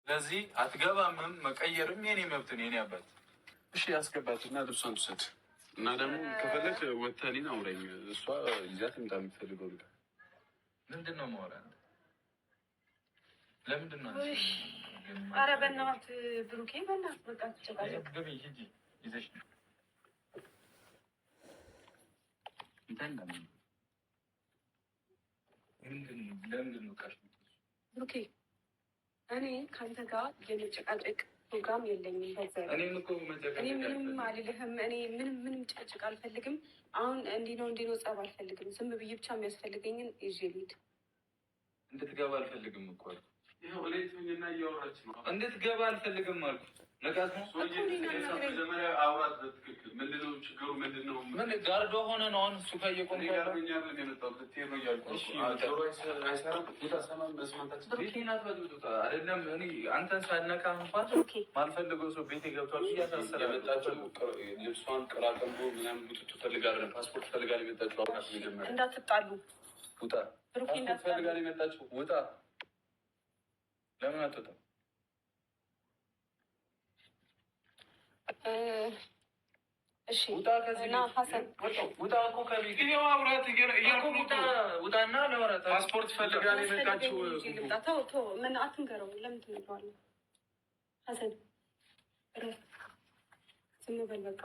ለዚህ አትገባምም መቀየርም የኔ መብት ነው። የኔ አባት እሺ ያስገባትና ልብሷን ውሰድ እና ደግሞ ከፈለክ ወተሊን አውረኝ። እሷ ይዛት ምጣ የምትፈልገው ልጋ ምንድን ነው ማውራት? ለምንድን ነው? ኧረ በእናትህ ብሩኬ በእናትህ በቃ ትጨቃጨቅ። ግቢ ሂጂ ይዘሽ ለምንድን ነው ቃሽ ብሩኬ? እኔ ከአንተ ጋር የመጨቃጨቅ ፕሮግራም የለኝም። እኔ ምንም አልልህም። እኔ ምንም ጭቅጭቅ አልፈልግም። አሁን እንዲህ ነው ጸብ አልፈልግም። ዝም ብዬ ብቻ የሚያስፈልገኝን ይዤ ልሂድ። እንድትገባ አልፈልግም እኮ እንድትገባ አልፈልግም አልኩ። ነቃት ነው መጀመሪያ አውራት በትክክል ምንድነው ችግሩ? ምንድነው ምን ጋርዶ ሆነ ነው አሁን እሱ ከየቆም አይደለም አንተን ሳነካ እንኳን ማልፈልገው ሰው ቤቴ ገብቷል እያሳሰረ የመጣችው ልብሷን ቀላቀልቦ ምናምን ቡትቱ ፈልጋ ፓስፖርት ፈልጋ የመጣችው አውራት መጀመሪያ እንዳትጣሉ ውጣ ፈልጋ የመጣችው ውጣ። ለምን አትወጣም? እሺ ውጣ ከዚህ እና ሀሰን ውጣ እኮ ከቤት ውጣና ለወራት ፓስፖርት ፈልጋ የመጣችው ተው ምን አትንገረው። ለምን ትነግረዋለህ? ሀሰን ዝም በል በቃ።